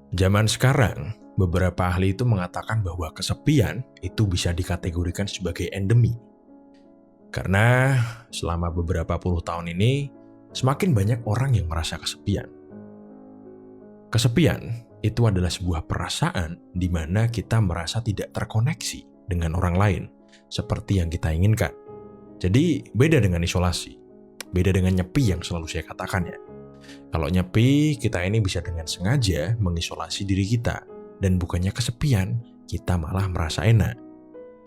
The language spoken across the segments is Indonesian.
Zaman sekarang, beberapa ahli itu mengatakan bahwa kesepian itu bisa dikategorikan sebagai endemi. Karena selama beberapa puluh tahun ini, semakin banyak orang yang merasa kesepian. Kesepian itu adalah sebuah perasaan di mana kita merasa tidak terkoneksi dengan orang lain, seperti yang kita inginkan. Jadi, beda dengan isolasi. Beda dengan nyepi yang selalu saya katakan ya. Kalau nyepi, kita ini bisa dengan sengaja mengisolasi diri kita. Dan bukannya kesepian, kita malah merasa enak.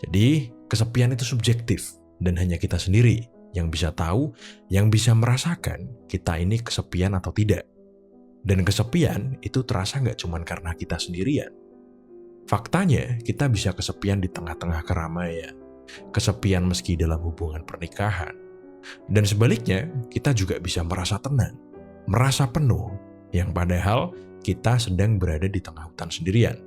Jadi, kesepian itu subjektif. Dan hanya kita sendiri yang bisa tahu, yang bisa merasakan kita ini kesepian atau tidak. Dan kesepian itu terasa nggak cuma karena kita sendirian. Faktanya, kita bisa kesepian di tengah-tengah keramaian. Kesepian meski dalam hubungan pernikahan. Dan sebaliknya, kita juga bisa merasa tenang, merasa penuh, yang padahal kita sedang berada di tengah hutan sendirian.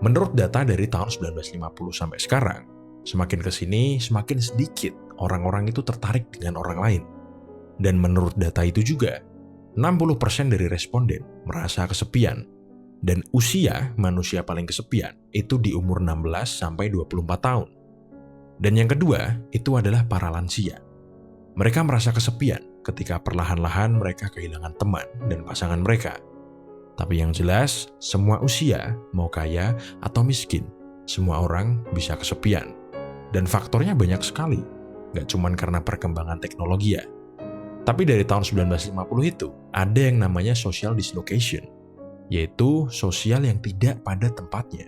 Menurut data dari tahun 1950 sampai sekarang, semakin kesini semakin sedikit orang-orang itu tertarik dengan orang lain. Dan menurut data itu juga, 60% dari responden merasa kesepian. Dan usia manusia paling kesepian itu di umur 16 sampai 24 tahun. Dan yang kedua, itu adalah para lansia. Mereka merasa kesepian ketika perlahan-lahan mereka kehilangan teman dan pasangan mereka. Tapi yang jelas, semua usia, mau kaya atau miskin, semua orang bisa kesepian. Dan faktornya banyak sekali, gak cuma karena perkembangan teknologi ya. Tapi dari tahun 1950 itu, ada yang namanya social dislocation, yaitu sosial yang tidak pada tempatnya.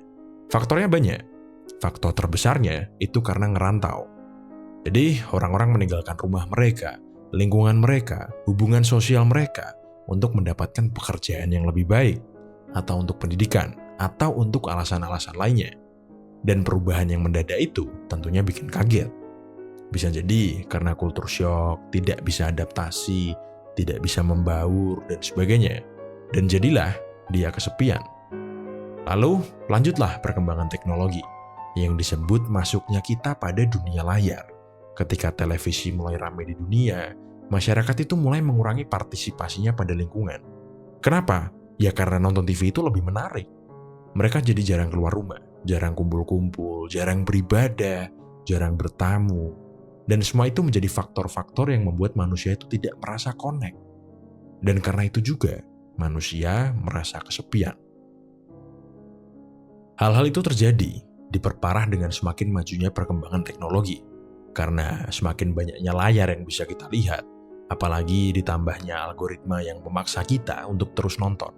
Faktornya banyak. Faktor terbesarnya itu karena ngerantau. Jadi, orang-orang meninggalkan rumah mereka, lingkungan mereka, hubungan sosial mereka, untuk mendapatkan pekerjaan yang lebih baik, atau untuk pendidikan, atau untuk alasan-alasan lainnya. Dan perubahan yang mendadak itu tentunya bikin kaget. Bisa jadi karena kultur shock, tidak bisa adaptasi, tidak bisa membaur, dan sebagainya. Dan jadilah dia kesepian. Lalu, lanjutlah perkembangan teknologi, yang disebut masuknya kita pada dunia layar. Ketika televisi mulai ramai di dunia, masyarakat itu mulai mengurangi partisipasinya pada lingkungan. Kenapa? Ya karena nonton TV itu lebih menarik. Mereka jadi jarang keluar rumah, jarang kumpul-kumpul, jarang beribadah, jarang bertamu. Dan semua itu menjadi faktor-faktor yang membuat manusia itu tidak merasa connect. Dan karena itu juga, manusia merasa kesepian. Hal-hal itu terjadi, diperparah dengan semakin majunya perkembangan teknologi. Karena semakin banyaknya layar yang bisa kita lihat, apalagi ditambahnya algoritma yang memaksa kita untuk terus nonton,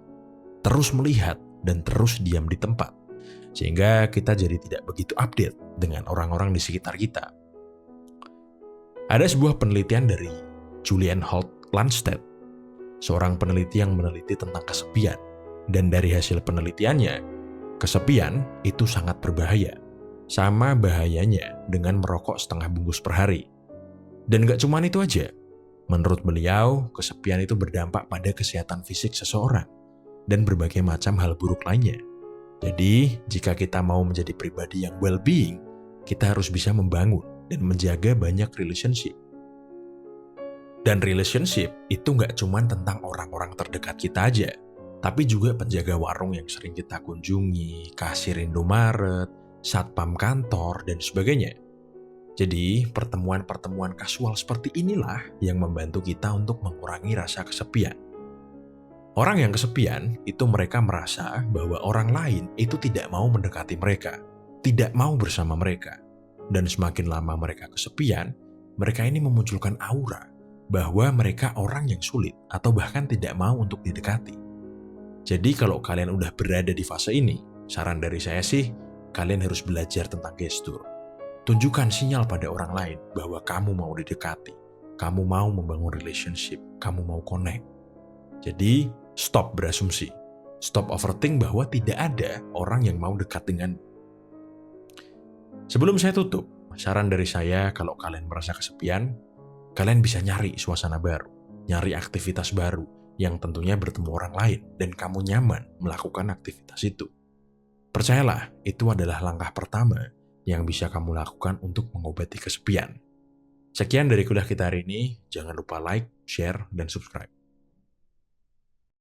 terus melihat, dan terus diam di tempat. Sehingga kita jadi tidak begitu update dengan orang-orang di sekitar kita. Ada sebuah penelitian dari Julian Holt Lunstad, seorang peneliti yang meneliti tentang kesepian. Dan dari hasil penelitiannya, kesepian itu sangat berbahaya. Sama bahayanya dengan merokok setengah bungkus per hari. Dan gak cuman itu aja. Menurut beliau, kesepian itu berdampak pada kesehatan fisik seseorang dan berbagai macam hal buruk lainnya. Jadi, jika kita mau menjadi pribadi yang well-being, kita harus bisa membangun dan menjaga banyak relationship. Dan relationship itu nggak cuma tentang orang-orang terdekat kita aja, tapi juga penjaga warung yang sering kita kunjungi, kasir Indomaret, satpam kantor, dan sebagainya. Jadi, pertemuan-pertemuan kasual seperti inilah yang membantu kita untuk mengurangi rasa kesepian. Orang yang kesepian, itu mereka merasa bahwa orang lain itu tidak mau mendekati mereka, tidak mau bersama mereka. Dan semakin lama mereka kesepian, mereka ini memunculkan aura bahwa mereka orang yang sulit atau bahkan tidak mau untuk didekati. Jadi kalau kalian udah berada di fase ini, saran dari saya sih, kalian harus belajar tentang gestur. Tunjukkan sinyal pada orang lain bahwa kamu mau didekati, kamu mau membangun relationship, kamu mau connect. Jadi, stop berasumsi. Stop overthink bahwa tidak ada orang yang mau dekat dengan. Sebelum saya tutup, saran dari saya kalau kalian merasa kesepian, kalian bisa nyari suasana baru, nyari aktivitas baru, yang tentunya bertemu orang lain dan kamu nyaman melakukan aktivitas itu. Percayalah, itu adalah langkah pertama yang bisa kamu lakukan untuk mengobati kesepian. Sekian dari kuliah kita hari ini, jangan lupa like, share, dan subscribe.